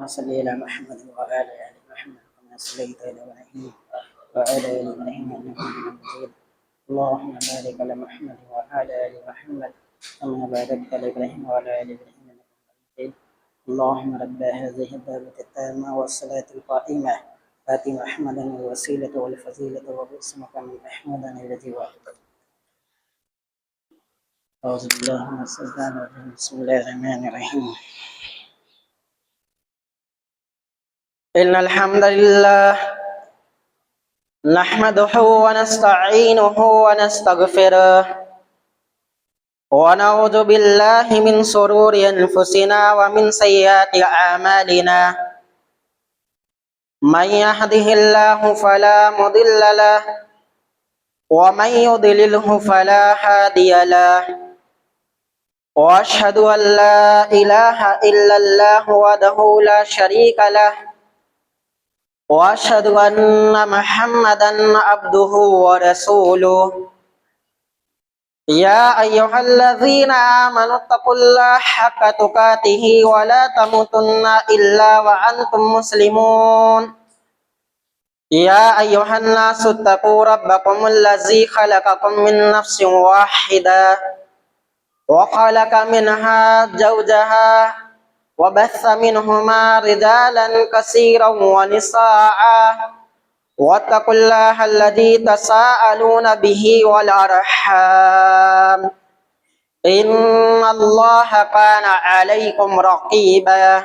صل على محمد وعلى آل محمد كما صليت على إبراهيم وعلى آل إبراهيم إنك حميد مجيد. اللهم بارك على محمد وعلى آل محمد كما باركت على إبراهيم وعلى آل إبراهيم إنك حميد مجيد. اللهم رب هذه الدعوة التامة والصلاة القائمة آت محمدا الوسيلة والفضيلة وبئس مقام محمودا الذي وعدته. أعوذ بالله من الشيطان الرجيم. بسم الله الرحمن الرحيم. إن الحمد لله نحمده ونستعينه ونستغفره ونعوذ بالله من شرور أنفسنا ومن سيئات أعمالنا. من يهده الله فلا مضل له ومن يضلله فلا هادي له. وأشهد أن لا إله إلا الله وحده لا شريك له وأشهد أن محمدا عبده ورسوله. يا أيها الذين آمنوا اتقوا الله حق تقاته ولا تموتن إلا وأنتم مسلمون. يا أيها الناس اتقوا ربكم الذي خلقكم من نفس واحدة وخلق منها زوجها وبث منهما رجالا كثيرا ونساء واتقوا الله الذي تساءلون به والأرحام إن الله كان عليكم رقيبا.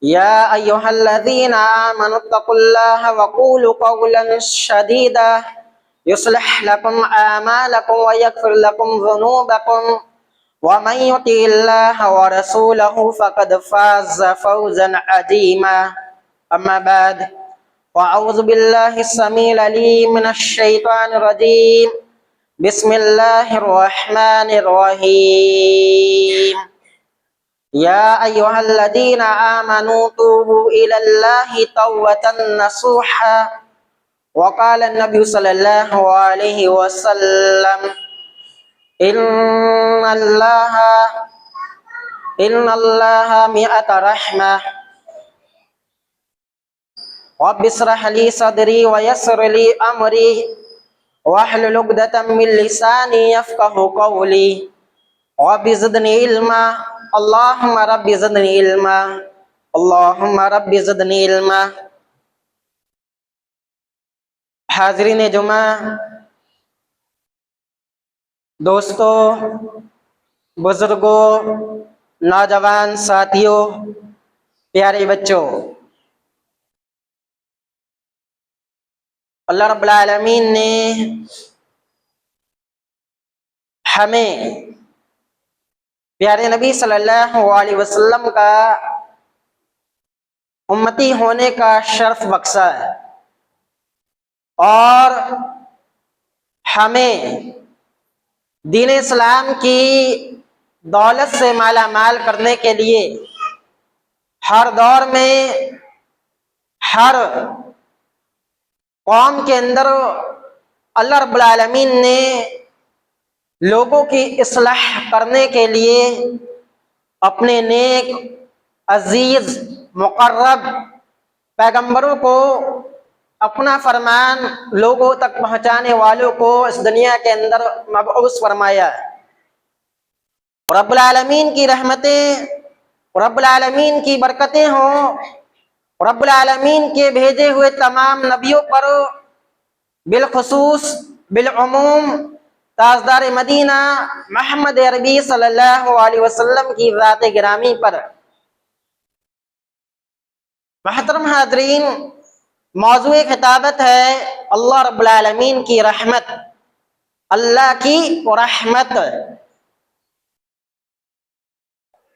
يا أيها الذين آمنوا اتقوا الله وقولوا قولا سديدا يصلح لكم أعمالكم ويغفر لكم ذنوبكم ومن يطع الله ورسوله فقد فاز فوزا عظيما. أما بعد وأعوذ بالله السميع العليم من الشيطان الرجيم. بسم الله الرحمن الرحيم. يا أيها الذين آمنوا توبوا إلى الله توبة نصوحا. وقال النبي صلى الله عليه وسلم إن الله مئة رحمة. رب اشرح لي صدري ويسر لي أمري واحلل عقدة من لساني يفقه قولي. رب زدني علما. اللهم رب زدني علما. اللهم رب زدني علما. حاضرین جمعہ، دوستوں، بزرگوں، نوجوان ساتھیوں، پیارے بچوں، اللہ رب العالمین نے ہمیں پیارے نبی صلی اللہ علیہ وسلم کا امتی ہونے کا شرف بخشا ہے اور ہمیں دین اسلام کی دولت سے مالا مال کرنے کے لیے ہر دور میں ہر قوم کے اندر اللہ رب العالمین نے لوگوں کی اصلاح کرنے کے لیے اپنے نیک عزیز مقرب پیغمبروں کو اپنا فرمان لوگوں تک پہنچانے والوں کو اس دنیا کے اندر مبعوث فرمایا. رب العالمین کی رحمتیں، رب العالمین کی برکتیں ہوں رب العالمین کے بھیجے ہوئے تمام نبیوں پر، بالخصوص بالعموم تاجدار مدینہ محمد عربی صلی اللہ علیہ وسلم کی ذات گرامی پر. محترم حاضرین، موضوع خطابت ہے اللہ رب العالمین کی رحمت. اللہ کی رحمت.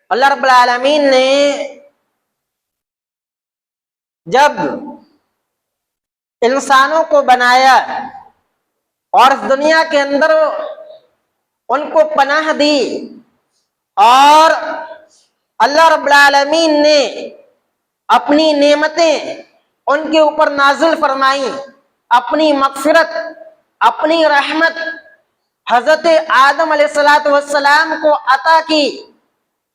اللہ رب العالمین نے جب انسانوں کو بنایا اور اس دنیا کے اندر ان کو پناہ دی اور اللہ رب العالمین نے اپنی نعمتیں ان کے اوپر نازل فرمائیں، اپنی مغفرت، اپنی رحمت حضرت آدم علیہ السلام کو عطا کی،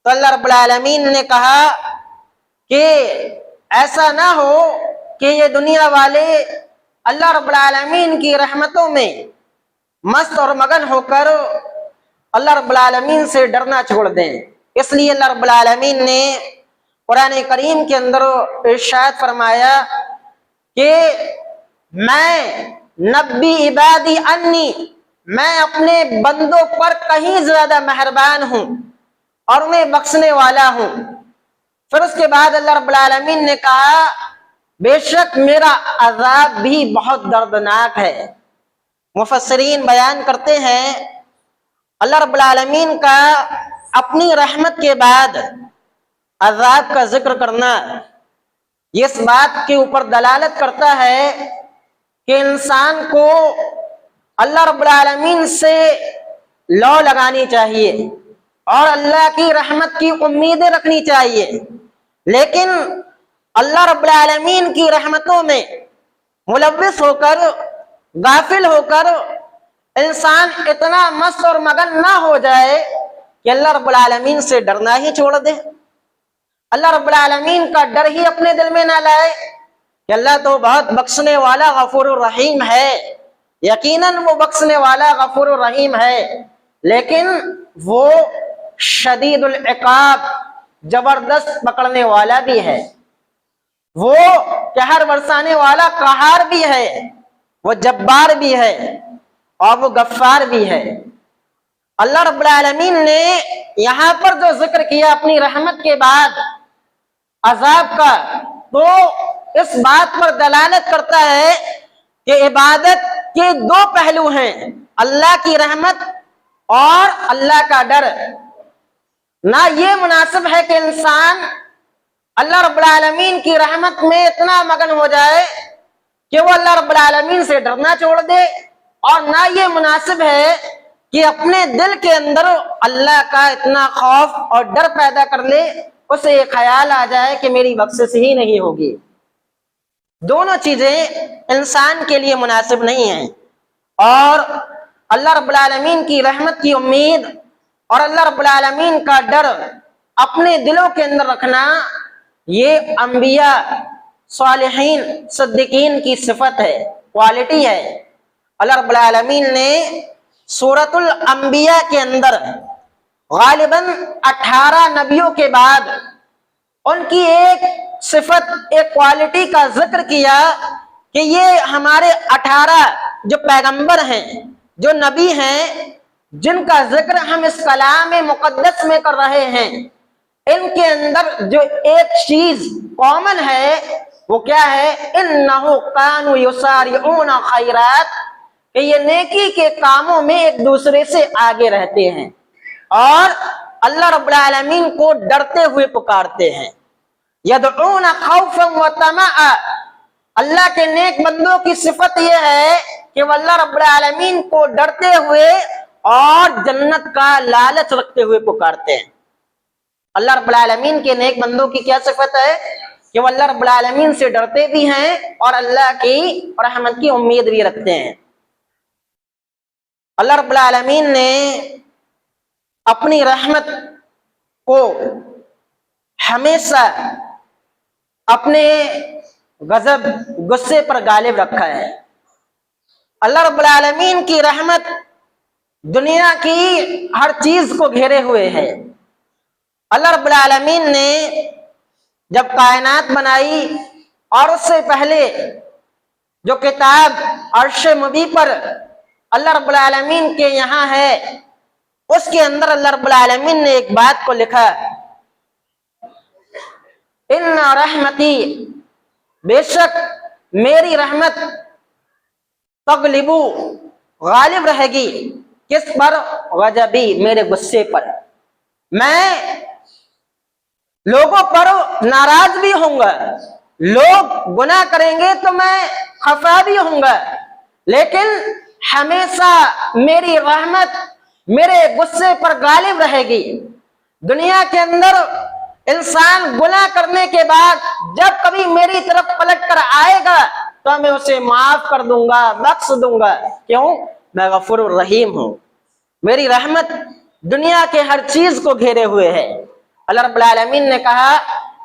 تو اللہ رب العالمین نے کہا کہ ایسا نہ ہو کہ یہ دنیا والے اللہ رب العالمین کی رحمتوں میں مست اور مگن ہو کر اللہ رب العالمین سے ڈرنا چھوڑ دیں۔ اس لیے اللہ رب العالمین نے قرآن کریم کے اندر ارشاد فرمایا کہ میں نبی عبادی انی، میں اپنے بندوں پر کہیں زیادہ مہربان ہوں اور انہیں بخشنے والا ہوں۔ پھر اس کے بعد اللہ رب العالمین نے کہا بے شک میرا عذاب بھی بہت دردناک ہے۔ مفسرین بیان کرتے ہیں اللہ رب العالمین کا اپنی رحمت کے بعد عذاب کا ذکر کرنا یہ اس بات کے اوپر دلالت کرتا ہے کہ انسان کو اللہ رب العالمین سے لو لگانی چاہیے اور اللہ کی رحمت کی امیدیں رکھنی چاہیے، لیکن اللہ رب العالمین کی رحمتوں میں ملوث ہو کر، غافل ہو کر انسان اتنا مست اور مگن نہ ہو جائے کہ اللہ رب العالمین سے ڈرنا ہی چھوڑ دے، اللہ رب العالمین کا ڈر ہی اپنے دل میں نہ لائے کہ اللہ تو بہت بخشنے والا غفور الرحیم ہے، یقیناً وہ بخشنے والا غفور الرحیم ہے، لیکن وہ شدید العقاب، زبردست پکڑنے والا بھی ہے، وہ قہر برسانے والا قہار بھی ہے، وہ جبار بھی ہے اور وہ غفار بھی ہے۔ اللہ رب العالمین نے یہاں پر جو ذکر کیا اپنی رحمت کے بعد عذاب کا، تو اس بات پر دلالت کرتا ہے کہ عبادت کے دو پہلو ہیں، اللہ کی رحمت اور اللہ کا ڈر۔ نہ یہ مناسب ہے کہ انسان اللہ رب العالمین کی رحمت میں اتنا مگن ہو جائے کہ وہ اللہ رب العالمین سے ڈرنا چھوڑ دے، اور نہ یہ مناسب ہے کہ اپنے دل کے اندر اللہ کا اتنا خوف اور ڈر پیدا کر لے، اسے یہ خیال آ جائے کہ میری بخشش ہی نہیں ہوگی۔ دونوں چیزیں انسان کے لیے مناسب نہیں ہیں، اور اللہ رب العالمین کی رحمت کی امید اور اللہ رب العالمین کا ڈر اپنے دلوں کے اندر رکھنا یہ انبیاء، صالحین، صدیقین کی صفت ہے، کوالٹی ہے۔ اللہ رب العالمین نے سورۃ الانبیاء کے اندر غالباً 18 نبیوں کے بعد ان کی ایک صفت، ایک کوالٹی کا ذکر کیا کہ یہ ہمارے 18 جو پیغمبر ہیں، جو نبی ہیں، جن کا ذکر ہم اس کلام مقدس میں کر رہے ہیں، ان کے اندر جو ایک چیز کامن ہے وہ کیا ہے؟ انہو کانوا یسارعون خیرات، کہ یہ نیکی کے کاموں میں ایک دوسرے سے آگے رہتے ہیں اور اللہ رب العالمین کو ڈرتے ہوئے پکارتے ہیں۔ یدعون خوفا وطمعا، اللہ کے نیک بندوں کی صفت یہ ہے کہ وہ اللہ رب العالمین کو ڈرتے ہوئے اور جنت کا لالچ رکھتے ہوئے پکارتے ہیں۔ اللہ رب العالمین کے نیک بندوں کی کیا صفت ہے؟ کہ وہ اللہ رب العالمین سے ڈرتے بھی ہیں اور اللہ کی رحمت کی امید بھی رکھتے ہیں۔ اللہ رب العالمین نے اپنی رحمت کو ہمیشہ اپنے غضب، غصے پر غالب رکھا ہے۔ اللہ رب العالمین کی رحمت دنیا کی ہر چیز کو گھیرے ہوئے ہے۔ اللہ رب العالمین نے جب کائنات بنائی اور اس سے پہلے جو کتاب عرش مبی پر اللہ رب العالمین کے یہاں ہے، اس کے اندر اللہ رب العالمین نے ایک بات کو لکھا، ان رحمتی، بے شک میری رحمت، تغلبو، غالب رہے گی، کس پر؟ غضبی، میرے غصے پر۔ میں لوگوں پر ناراض بھی ہوں گا، لوگ گناہ کریں گے تو میں خفا بھی ہوں گا، لیکن ہمیشہ میری رحمت میرے غصے پر غالب رہے گی۔ دنیا کے اندر انسان گناہ کرنے کے بعد جب کبھی میری طرف پلٹ کر آئے گا تو میں اسے معاف کر دوں گا، بخش دوں گا۔ کیوں؟ میں غفور الرحیم ہوں، میری رحمت دنیا کے ہر چیز کو گھیرے ہوئے ہے۔ اللہ رب العالمین نے کہا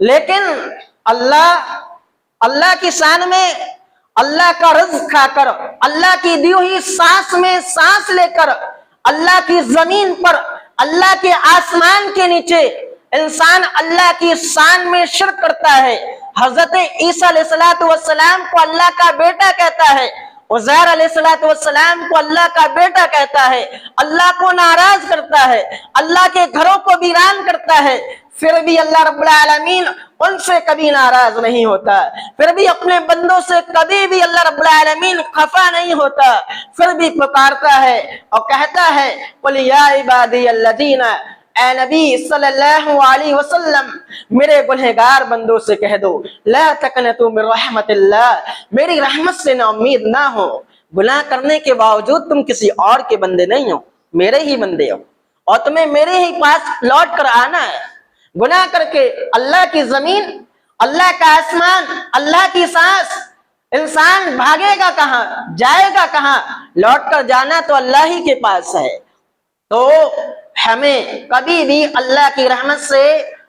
لیکن اللہ کی شان میں اللہ کا رزق کھا کر، اللہ کی دی ہوئی سانس میں سانس لے کر، اللہ کی زمین پر، اللہ کے آسمان کے نیچے انسان اللہ کی شان میں شرک کرتا ہے۔ حضرت عیسیٰ علیہ السلام کو اللہ کا بیٹا کہتا ہے، عزیر علیہ السلام کو اللہ کا بیٹا کہتا ہے، اللہ کو ناراض کرتا ہے، اللہ کے گھروں کو ویران کرتا ہے، پھر بھی اللہ رب العالمین ان سے کبھی ناراض نہیں ہوتا، پھر بھی اپنے بندوں سے کبھی بھی اللہ رب العالمین خفا نہیں ہوتا، پھر بھی پکارتا ہے اور کہتا ہے قُلْ يَا عِبَادِيَ الَّذِينَ، اے نبی صلی اللہ علیہ وسلم میرے گنہگار بندوں سے کہہ دو، لا تقنطوا من رحمت اللہ، میری رحمت سے نا امید نہ ہو۔ گناہ کرنے کے باوجود تم کسی اور کے بندے نہیں ہو، میرے ہی بندے ہو، اور تمہیں میرے ہی پاس لوٹ کر آنا ہے۔ گناہ کر کے اللہ کی زمین، اللہ کا آسمان، اللہ کی سانس، انسان بھاگے گا کہاں، جائے گا کہاں؟ لوٹ کر جانا تو اللہ ہی کے پاس ہے۔ تو ہمیں کبھی بھی اللہ کی رحمت سے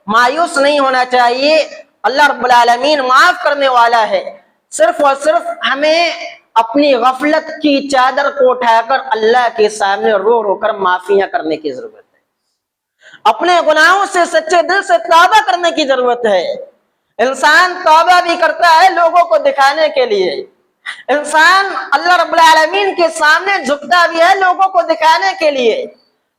مایوس نہیں ہونا چاہیے۔ اللہ رب العالمین معاف کرنے والا ہے، صرف اور صرف ہمیں اپنی غفلت کی چادر کو اٹھا کر اللہ کے سامنے رو رو کر معافیاں کرنے کی ضرورت ہے، اپنے گناہوں سے سچے دل سے توبہ کرنے کی ضرورت ہے۔ انسان توبہ بھی کرتا ہے لوگوں کو دکھانے کے لیے، انسان اللہ رب العالمین کے سامنے جھکتا بھی ہے لوگوں کو دکھانے کے لیے،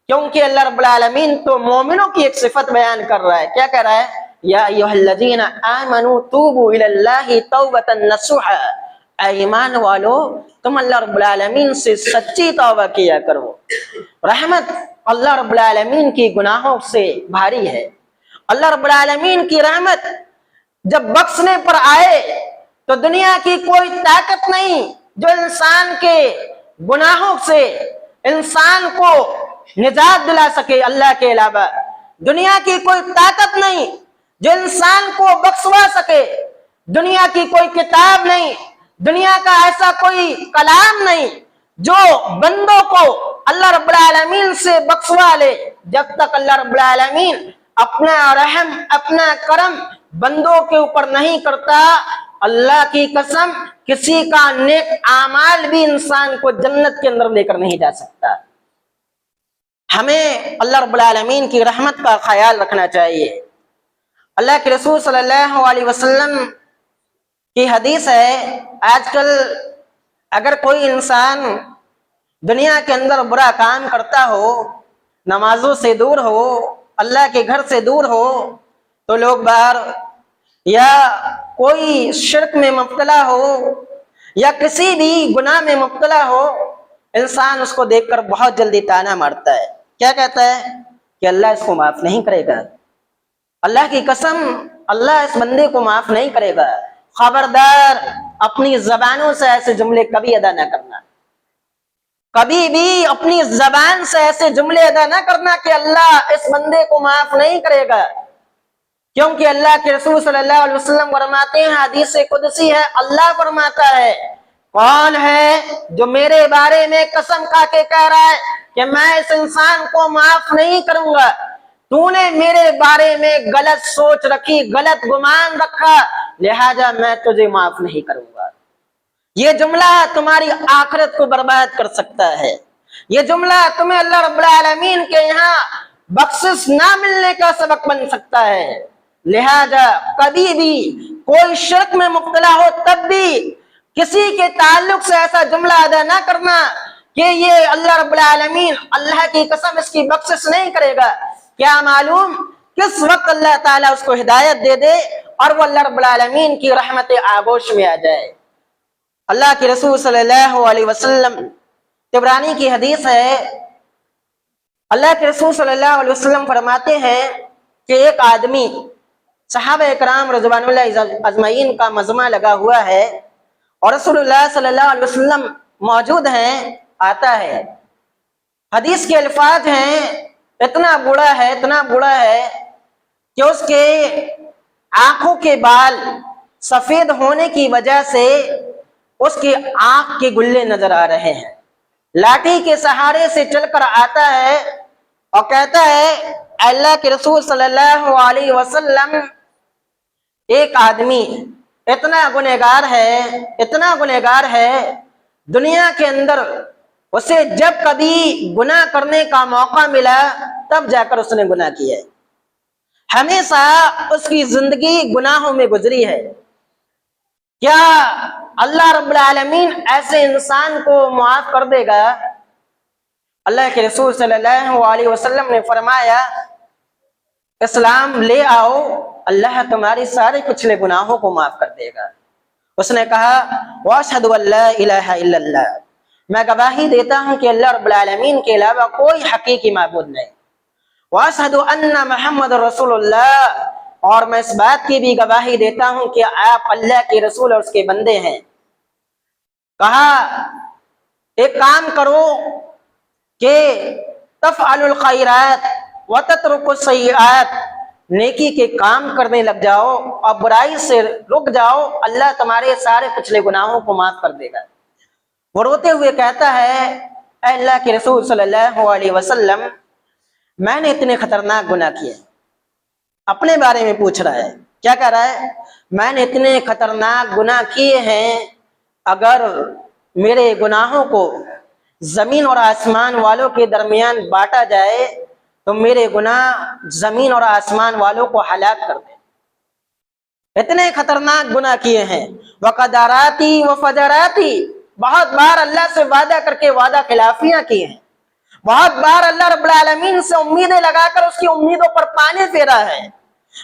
کیونکہ اللہ رب العالمین تو مومنوں کی ایک صفت بیان کر رہا ہے۔ کیا کہہ رہا ہے؟ یا ایھا الذین آمنوا توبوا الی اللہ توبۃ نصوحا، اے ایمان والو تم اللہ رب العالمین سے سچی توبہ کیا کرو۔ رحمت اللہ رب العالمین کی گناہوں سے بھاری ہے۔ اللہ رب العالمین کی رحمت جب بخشنے پر آئے تو دنیا کی کوئی طاقت نہیں جو انسان کے گناہوں سے انسان کو نجات دلا سکے، اللہ کے علاوہ دنیا کی کوئی طاقت نہیں جو انسان کو بخشوا سکے، دنیا کی کوئی کتاب نہیں، دنیا کا ایسا کوئی کلام نہیں جو بندوں کو اللہ رب العالمین سے بخشوا لے۔ جب تک اللہ رب العالمین اپنا رحم، اپنا کرم بندوں کے اوپر نہیں کرتا، اللہ کی قسم کسی کا نیک اعمال بھی انسان کو جنت کے اندر لے کر نہیں جا سکتا۔ ہمیں اللہ رب العالمین کی رحمت کا خیال رکھنا چاہیے۔ اللہ کے رسول صلی اللہ علیہ وسلم کی حدیث ہے، آج کل اگر کوئی انسان دنیا کے اندر برا کام کرتا ہو، نمازوں سے دور ہو، اللہ کے گھر سے دور ہو، تو لوگ باہر یا کوئی شرک میں مبتلا ہو یا کسی بھی گناہ میں مبتلا ہو، انسان اس کو دیکھ کر بہت جلدی طعنہ مارتا ہے۔ کیا کہتا ہے؟ کہ اللہ اس کو معاف نہیں کرے گا، اللہ کی قسم اللہ اس بندے کو معاف نہیں کرے گا۔ خبردار اپنی زبانوں سے ایسے جملے کبھی ادا نہ کرنا، کبھی بھی اپنی زبان سے ایسے جملے ادا نہ کرنا کہ اللہ اس بندے کو معاف نہیں کرے گا، کیونکہ اللہ کے رسول صلی اللہ علیہ وسلم فرماتے ہیں، حدیث قدسی ہے، اللہ فرماتا ہے کون ہے جو میرے بارے میں قسم کھا کے کہہ رہا ہے کہ میں اس انسان کو معاف نہیں کروں گا، تو نے میرے بارے میں غلط سوچ رکھی، غلط گمان رکھا، لہذا میں تجھے معاف نہیں کروں گا۔ یہ جملہ تمہاری آخرت کو برباد کر سکتا ہے، یہ جملہ تمہیں اللہ رب العالمین کے یہاں بخشش نہ ملنے کا سبب بن سکتا ہے۔ لہذا کبھی بھی کوئی شرک میں مبتلا ہو تب بھی کسی کے تعلق سے ایسا جملہ ادا نہ کرنا کہ یہ اللہ رب العالمین اللہ کی قسم اس کی بخشش نہیں کرے گا۔ کیا معلوم کس وقت اللہ تعالیٰ اس کو ہدایت دے دے اور وہ اللہ رب العالمین کی رحمت آغوش میں آ جائے۔ اللہ کے رسول صلی اللہ علیہ وسلم، طبرانی کی حدیث ہے، اللہ کے رسول صلی اللہ علیہ وسلم فرماتے ہیں کہ ایک آدمی، صحابہ اکرام رضوان اللہ اجمعین کا مجمع لگا ہوا ہے اور رسول اللہ صلی اللہ علیہ وسلم موجود ہیں، آتا ہے، حدیث کے الفاظ ہیں، اتنا بوڑھا ہے، اتنا بوڑھا ہے کہ اس کے آنکھوں کے بال سفید ہونے کی وجہ سے اس کی آنکھ کے گلے نظر آ رہے ہیں، لاٹھی کے سہارے سے چل کر آتا ہے اور کہتا ہے اللہ کے رسول صلی اللہ علیہ وسلم ایک آدمی اتنا گنہگار ہے دنیا کے اندر، اسے جب کبھی گناہ کرنے کا موقع ملا تب جا کر اس نے گناہ کیا ہے، ہمیشہ اس کی زندگی گناہوں میں گزری ہے۔ کیا اللہ رب العالمین ایسے انسان کو معاف کر دے گا؟ اللہ کے رسول صلی اللہ علیہ وسلم نے فرمایا، اسلام لے آؤ، اللہ تمہاری سارے پچھلے گناہوں کو معاف کر دے گا۔ اس نے کہا، واشہد ان لا الہ الا اللہ، میں گواہی دیتا ہوں کہ اللہ رب العالمین کے علاوہ کوئی حقیقی معبود نہیں، واشہد ان محمد رسول اللہ، اور میں اس بات کی بھی گواہی دیتا ہوں کہ آپ اللہ کے رسول اور اس کے بندے ہیں۔ کہا، ایک کام کرو کہ تفعل الخیرات وتترک السیئات، نیکی کے کام کرنے لگ جاؤ اور برائی سے رک جاؤ، اللہ تمہارے سارے پچھلے گناہوں کو معاف کر دے گا۔ وہ روتے ہوئے کہتا ہے، اے اللہ کے رسول صلی اللہ علیہ وسلم، میں نے اتنے خطرناک گناہ کیے، اپنے بارے میں پوچھ رہا ہے، کیا کہہ رہا ہے؟ میں نے اتنے خطرناک گناہ کیے ہیں، اگر میرے گناہوں کو زمین اور آسمان والوں کے درمیان بانٹا جائے تو میرے گناہ زمین اور آسمان والوں کو ہلاک کر دیں، اتنے خطرناک گناہ کیے ہیں۔ وقدراتی وفجراتی، بہت بار اللہ سے وعدہ کر کے وعدہ خلافیاں کی ہیں، بہت بار اللہ رب العالمین سے امیدیں لگا کر اس کی امیدوں پر پانی پھیرا ہے،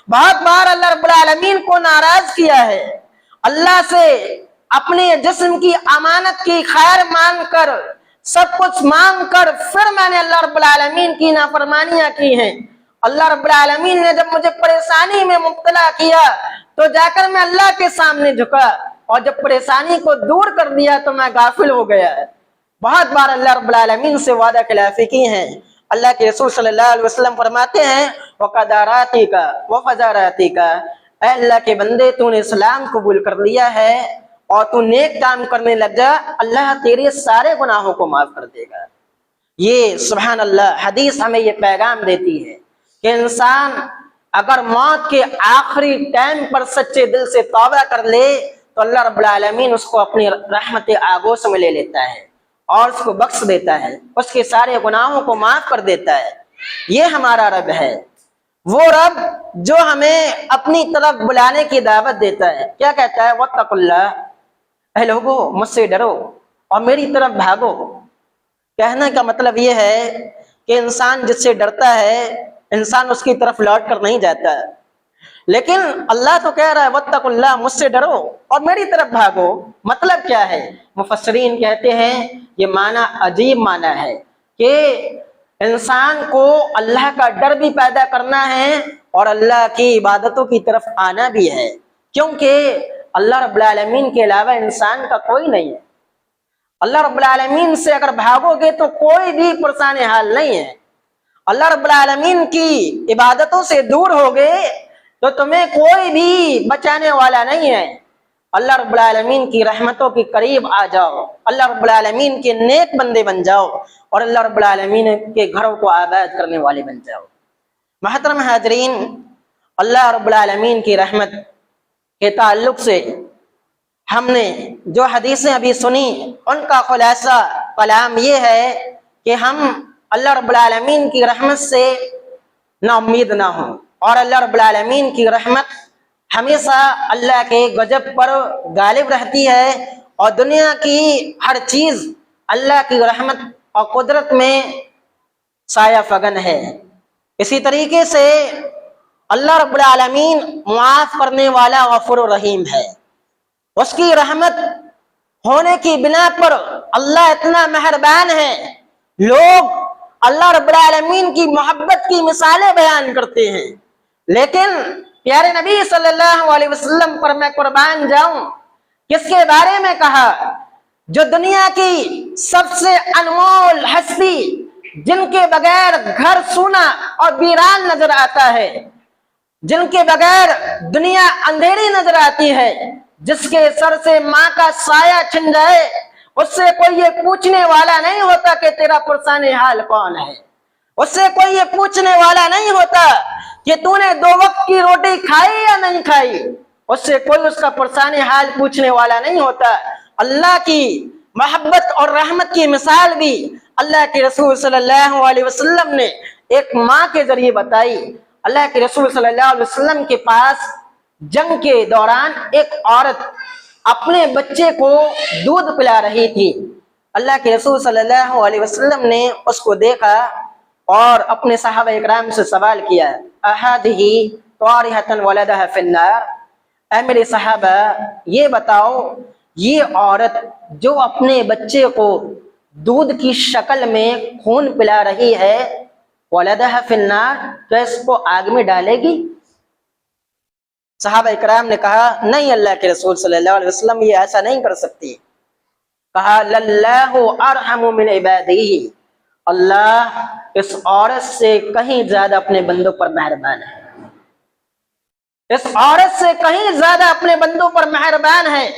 بہت بار اللہ رب العالمین کو ناراض کیا ہے، اللہ سے اپنے جسم کی امانت کی خیر مانگ کر، سب کچھ مانگ کر، پھر میں نے اللہ رب العالمین کی نافرمانیاں کی ہیں۔ اللہ رب العالمین نے جب مجھے پریشانی میں مبتلا کیا تو جا کر میں اللہ کے سامنے جھکا، اور جب پریشانی کو دور کر دیا تو میں غافل ہو گیا۔ بہت بار اللہ رب العالمین سے وعدہ خلافی کی ہیں۔ اللہ کے رسول صلی اللہ علیہ وسلم فرماتے ہیں، وقدراتی کا وفجراتی کا، اے اللہ کے بندے، تو نے اسلام قبول کر لیا ہے اور تو نیک کام کرنے لگ جا، اللہ تیرے سارے گناہوں کو معاف کر دے گا۔ یہ سبحان اللہ حدیث ہمیں یہ پیغام دیتی ہے کہ انسان اگر موت کے آخری ٹائم پر سچے دل سے توبہ کر لے تو اللہ رب العالمین اس کو اپنی رحمت آغوش میں لے لیتا ہے اور اس کو بخش دیتا ہے، اس کے سارے گناہوں کو معاف کر دیتا ہے۔ یہ ہمارا رب ہے، وہ رب جو ہمیں اپنی طرف بلانے کی دعوت دیتا ہے۔ کیا کہتا ہے؟ واتقوا اللہ، اے لوگو مجھ سے ڈرو اور میری طرف بھاگو۔ کہنے کا مطلب یہ ہے کہ انسان جس سے ڈرتا ہے انسان اس کی طرف لوٹ کر نہیں جاتا، لیکن اللہ تو کہہ رہا ہے واتقوا اللہ، مجھ سے ڈرو اور میری طرف بھاگو۔ مطلب کیا ہے؟ مفسرین کہتے ہیں یہ معنی عجیب معنی ہے کہ انسان کو اللہ کا ڈر بھی پیدا کرنا ہے اور اللہ کی عبادتوں کی طرف آنا بھی ہے، کیونکہ اللہ رب العالمین کے علاوہ انسان کا کوئی نہیں ہے۔ اللہ رب العالمین سے اگر بھاگو گے تو کوئی بھی پرسان حال نہیں ہے، اللہ رب العالمین کی عبادتوں سے دور ہوگے تو تمہیں کوئی بھی بچانے والا نہیں ہے۔ اللہ رب العالمین کی رحمتوں کے قریب آ جاؤ، اللہ رب العالمین کے نیک بندے بن جاؤ اور اللہ رب العالمین کے گھروں کو آباد کرنے والے بن جاؤ۔ محترم حاضرین، اللہ رب العالمین کی رحمت کے تعلق سے ہم نے جو حدیثیں ابھی سنی ان کا خلاصہ کلام یہ ہے کہ ہم اللہ رب العالمین کی رحمت سے نا امید نہ ہوں، اور اللہ رب العالمین کی رحمت ہمیشہ اللہ کے غضب پر غالب رہتی ہے، اور دنیا کی ہر چیز اللہ کی رحمت اور قدرت میں سایہ فگن ہے۔ اسی طریقے سے اللہ رب العالمین معاف کرنے والا غفور و رحیم ہے، اس کی رحمت ہونے کی بنا پر اللہ اتنا مہربان ہے۔ لوگ اللہ رب العالمین کی محبت کی مثالیں بیان کرتے ہیں، لیکن پیارے نبی صلی اللہ علیہ وسلم پر میں قربان جاؤں، کس کے بارے میں کہا؟ جو دنیا کی سب سے انمول ہستی، جن کے بغیر گھر سونا اور ویران نظر آتا ہے، جن کے بغیر دنیا اندھیری نظر آتی ہے، جس کے سر سے ماں کا سایہ چھن جائے اس سے کوئی یہ پوچھنے والا نہیں ہوتا کہ تیرا پرسان حال کون ہے، اس سے کوئی یہ پوچھنے والا نہیں ہوتا کہ تو نے 2 وقت کی روٹی کھائی یا نہیں کھائی، اس سے کوئی اس کا پرسانی حال پوچھنے والا نہیں ہوتا۔ اللہ کی محبت اور رحمت کی مثال بھی اللہ کے رسول صلی اللہ علیہ وسلم نے ایک ماں کے ذریعے بتائی۔ اللہ کے رسول صلی اللہ علیہ وسلم کے پاس جنگ کے دوران ایک عورت اپنے بچے کو دودھ پلا رہی تھی۔ اللہ کے رسول صلی اللہ علیہ وسلم نے اس کو دیکھا اور اپنے صحابہ اکرام سے سوال کیا، احادہ طارحۃ ولدھا فی النار، اے میرے صحابہ یہ بتاؤ، یہ عورت جو اپنے بچے کو دودھ کی شکل میں خون پلا رہی ہے، ولدھا فی النار، تو اس کو آگ میں ڈالے گی؟ صحابہ اکرام نے کہا نہیں اللہ کے رسول صلی اللہ علیہ وسلم، یہ ایسا نہیں کر سکتی۔ کہا للہ ارحم من عبادہ، اللہ اس عورت سے کہیں زیادہ اپنے بندوں پر مہربان ہے، اس عورت سے کہیں زیادہ اپنے بندوں پر مہربان ہے۔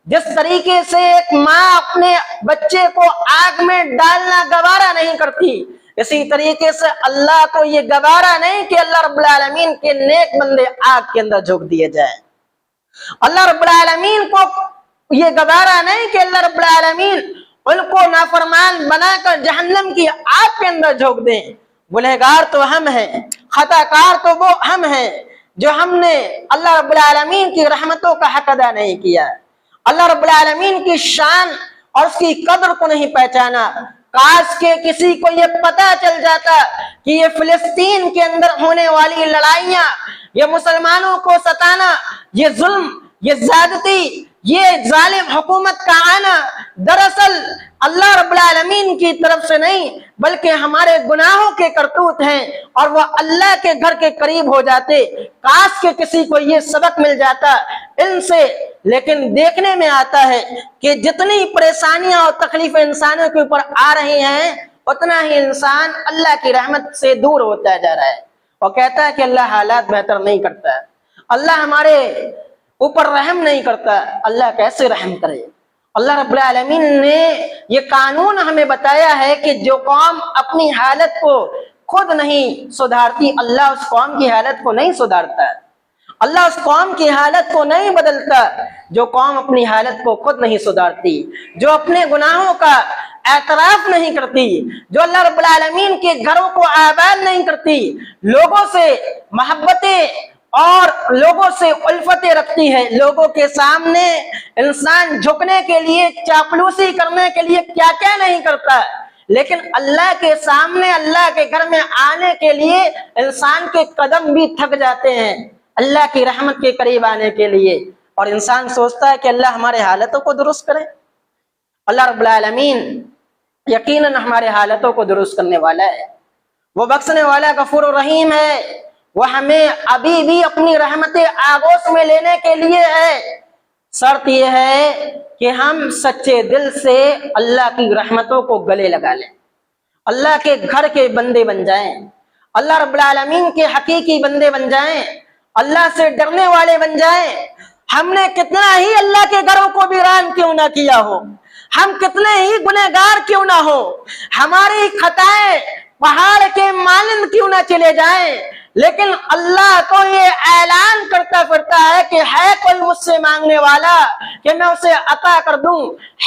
جس طریقے سے ایک ماں اپنے بچے کو آگ میں ڈالنا گوارا نہیں کرتی، اسی طریقے سے اللہ کو یہ گوارا نہیں کہ اللہ رب العالمین کے نیک بندے آگ کے اندر جھونک دیے جائیں۔ اللہ رب العالمین کو یہ گوارا نہیں کہ اللہ رب العالمین ان کو نافرمان بنا کر جہنم کی آگ کے اندر جھونک دیں۔ گنہگار تو ہم ہیں، خطا کار تو وہ ہم ہیں جو ہم نے اللہ رب العالمین کی رحمتوں کا حق ادا نہیں کیا، اللہ رب العالمین کی شان اور اس کی قدر کو نہیں پہچانا۔ کاش کہ کسی کو یہ پتا چل جاتا کہ یہ فلسطین کے اندر ہونے والی لڑائیاں، یہ مسلمانوں کو ستانا، یہ ظلم، یہ زیادتی، یہ ظالم حکومت کا آنا دراصل اللہ رب العالمین کی طرف سے نہیں بلکہ ہمارے گناہوں کے کرتوت ہیں، اور وہ اللہ کے گھر کے قریب ہو جاتے۔ کاش کہ کسی کو یہ سبق مل جاتا ان سے۔ لیکن دیکھنے میں آتا ہے کہ جتنی پریشانیاں اور تکلیفیں انسانوں کے اوپر آ رہی ہیں، اتنا ہی انسان اللہ کی رحمت سے دور ہوتا جا رہا ہے اور کہتا ہے کہ اللہ حالات بہتر نہیں کرتا، اللہ ہمارے اوپر رحم نہیں کرتا۔ اللہ کیسے رحم کرے؟ اللہ رب العالمین نے یہ قانون ہمیں بتایا ہے کہ جو قوم اپنی حالت کو خود نہیں سدھارتی، اللہ اس قوم کی حالت کو نہیں سدھارتا، اللہ اس قوم کی حالت کو نہیں بدلتا۔ جو قوم اپنی حالت کو خود نہیں سدھارتی، جو اپنے گناہوں کا اعتراف نہیں کرتی، جو اللہ رب العالمین کے گھروں کو آباد نہیں کرتی، لوگوں سے محبتیں اور لوگوں سے الفتیں رکھتی ہے، لوگوں کے سامنے انسان جھکنے کے لیے، چاپلوسی کرنے کے لیے کیا کیا نہیں کرتا، لیکن اللہ کے سامنے، اللہ کے گھر میں آنے کے لیے انسان کے قدم بھی تھک جاتے ہیں اللہ کی رحمت کے قریب آنے کے لیے، اور انسان سوچتا ہے کہ اللہ ہمارے حالتوں کو درست کرے۔ اللہ رب العالمین یقیناً ہمارے حالتوں کو درست کرنے والا ہے، وہ بخشنے والا غفور الرحیم ہے، وہ ہمیں ابھی بھی اپنی رحمت آغوش میں لینے کے لیے ہے۔ شرط یہ ہے کہ ہم سچے دل سے اللہ کی رحمتوں کو گلے لگا لیں، اللہ کے گھر کے بندے بن جائیں، اللہ رب العالمین کے حقیقی بندے بن جائیں، اللہ سے ڈرنے والے بن جائیں۔ ہم نے کتنا ہی اللہ کے گھروں کو ویران کیوں نہ کیا ہو، ہم کتنے ہی گنہگار کیوں نہ ہو، ہماری خطائیں پہاڑ کے مانند کیوں نہ چلے جائیں، لیکن اللہ کو یہ اعلان کرتا پھرتا ہے کہ ہے کوئی مجھ سے مانگنے والا کہ میں اسے عطا کر دوں،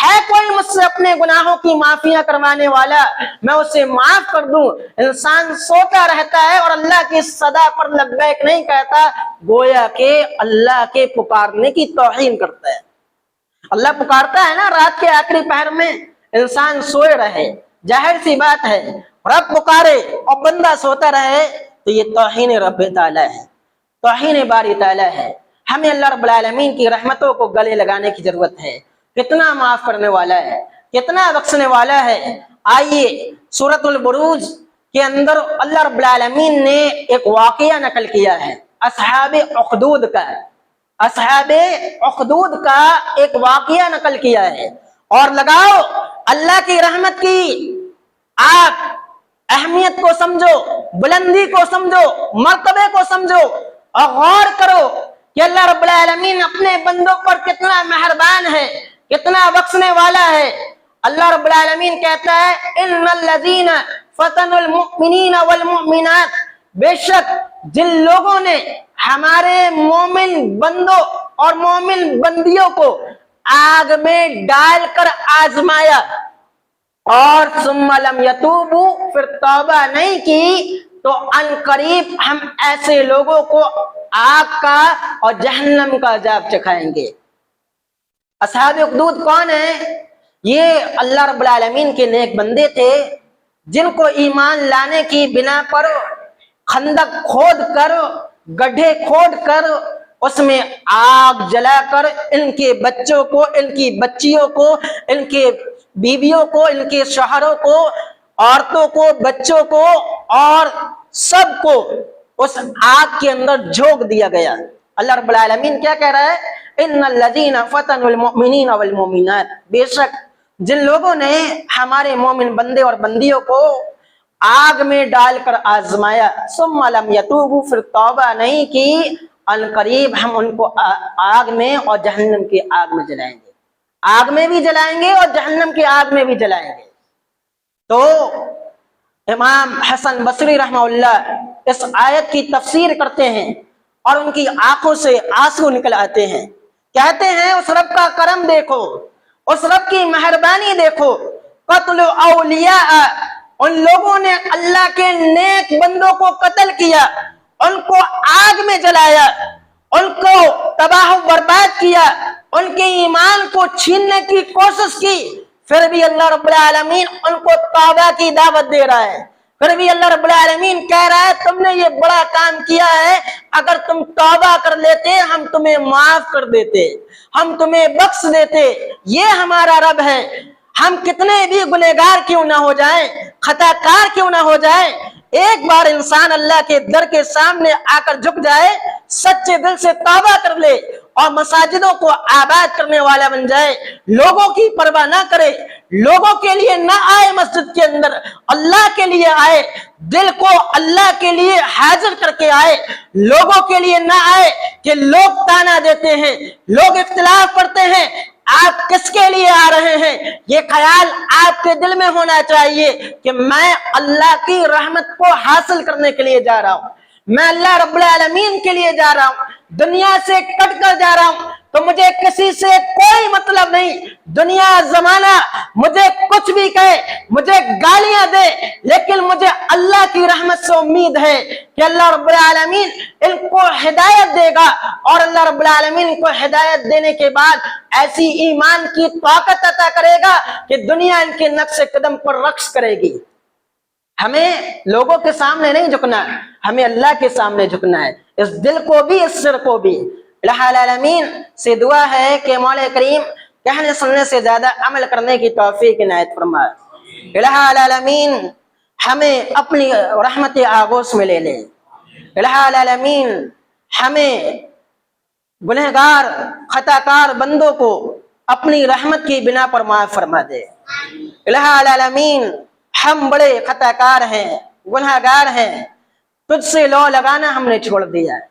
ہے کوئی مجھ سے اپنے گناہوں کی معافیاں کروانے والا میں اسے معاف کر دوں۔ انسان سوتا رہتا ہے اور اللہ کی صدا پر لبیک نہیں کہتا، گویا کہ اللہ کے پکارنے کی توہین کرتا ہے۔ اللہ پکارتا ہے نا رات کے آخری پہر میں، انسان سوئے رہے، ظاہر سی بات ہے، رب پکارے اور بندہ سوتا رہے تو یہ توہین رب تعالیٰ ہے، توہین باری تعالیٰ ہے۔ ہمیں اللہ رب العالمین کی رحمتوں کو گلے لگانے کی ضرورت ہے۔ کتنا معاف کرنے والا ہے، کتنا بخشنے والا ہے۔ آئیے سورۃ البروج کے اندر اللہ رب العالمین نے ایک واقعہ نقل کیا ہے اصحاب اخدود کا، اصحاب اخدود کا ایک واقعہ نقل کیا ہے، اور لگاؤ اللہ کی رحمت کی آپ اہمیت کو سمجھو، بلندی کو سمجھو، مرتبے کو سمجھو، اور غور کرو کہ اللہ رب العالمین اپنے بندوں پر کتنا مہربان ہے، کتنا بخشنے والا ہے۔ اللہ رب العالمین کہتا ہے ان الذین فتنوا المؤمنین والمؤمنات، بے شک جن لوگوں نے ہمارے مومن بندوں اور مومن بندیوں کو آگ میں ڈال کر آزمایا، اور ثم لم یتوبوا، پھر توبہ نہیں کی، تو ان قریب ہم ایسے لوگوں کو آگ کا اور جہنم کا عذاب چکھائیں گے۔ اصحاب اخدود کون ہیں؟ یہ اللہ رب العالمین کے نیک بندے تھے، جن کو ایمان لانے کی بنا پر خندق کھود کر، گڈھے کھود کر، اس میں آگ جلا کر ان کے بچوں کو، ان کی بچیوں کو، ان کے بیویوں کو، ان کے شوہروں کو، عورتوں کو، بچوں کو اور سب کو اس آگ کے اندر جھونک دیا گیا۔ اللہ رب العالمین کیا کہہ رہا ہے؟ ان الذین فتنوا المؤمنین والمؤمنات، بے شک جن لوگوں نے ہمارے مومن بندے اور بندیوں کو آگ میں ڈال کر آزمایا، ثم لم یتوبوا، پھر توبہ نہیں کی، ان قریب ہم ان کو آگ میں اور جہنم کی آگ میں جلائیں گے، آگ میں بھی جلائیں گے اور جہنم کی آگ میں بھی جلائیں گے۔ تو امام حسن بصری رحمہ اللہ اس آیت کی تفسیر کرتے ہیں اور ان کی آنکھوں سے آنسو نکل آتے ہیں، کہتے ہیں اس رب کا کرم دیکھو، اس رب کی مہربانی دیکھو، قتل اولیاء، ان لوگوں نے اللہ کے نیک بندوں کو قتل کیا، ان کو آگ میں جلایا، ان کو تباہ و برباد کیا، ان کے ایمان کو چھیننے کی کوشش کی، پھر بھی اللہ رب العالمین ان کو توبہ کی دعوت دے رہا ہے۔ پھر بھی اللہ رب العالمین کہہ رہا ہے تم نے یہ بڑا کام کیا ہے، اگر تم توبہ کر لیتے ہم تمہیں معاف کر دیتے، ہم تمہیں بخش دیتے۔ یہ ہمارا رب ہے، ہم کتنے بھی گنہگار کیوں نہ ہو جائیں، خطا کار کیوں نہ ہو جائیں، ایک بار انسان اللہ کے در کے سامنے آ کر جھک جائے، سچے دل سے توبہ کر لے اور مساجدوں کو آباد کرنے والا بن جائے، لوگوں کی پرواہ نہ کرے، لوگوں کے لیے نہ آئے مسجد کے اندر، اللہ کے لیے آئے، دل کو اللہ کے لیے حاضر کر کے آئے، لوگوں کے لیے نہ آئے کہ لوگ تانا دیتے ہیں، لوگ اختلاف کرتے ہیں، آپ کس کے لیے آ رہے ہیں، یہ خیال آپ کے دل میں ہونا چاہیے کہ میں اللہ کی رحمت کو حاصل کرنے کے لیے جا رہا ہوں، میں اللہ رب العالمین کے لیے جا رہا ہوں، دنیا سے کٹ کر جا رہا ہوں، تو مجھے کسی سے کوئی مطلب نہیں، دنیا زمانہ مجھے کچھ بھی کہے، مجھے گالیاں دے، لیکن مجھے اللہ کی رحمت سے امید ہے کہ اللہ رب العالمین ان کو ہدایت دے گا، اور اللہ رب العالمین کو ہدایت دینے کے بعد ایسی ایمان کی طاقت عطا کرے گا کہ دنیا ان کے نقش قدم پر رقص کرے گی۔ ہمیں لوگوں کے سامنے نہیں جھکنا، ہمیں اللہ کے سامنے جھکنا ہے، اس دل کو بھی، اس سر کو بھی۔ الہ العالمین سے دعا ہے کہ مولا کریم کہنے سننے سے زیادہ عمل کرنے کی توفیق عنایت فرمائے۔ الہ العالمین ہمیں اپنی رحمت آغوش میں لے لے۔ الہ العالمین ہمیں گنہگار خطا کار بندوں کو اپنی رحمت کی بنا پر معاف فرما دے۔ الہ العالمین ہم بڑے خطا کار ہیں، گنہگار ہیں، تجھ سے لو لگانا ہم نے چھوڑ دیا ہے۔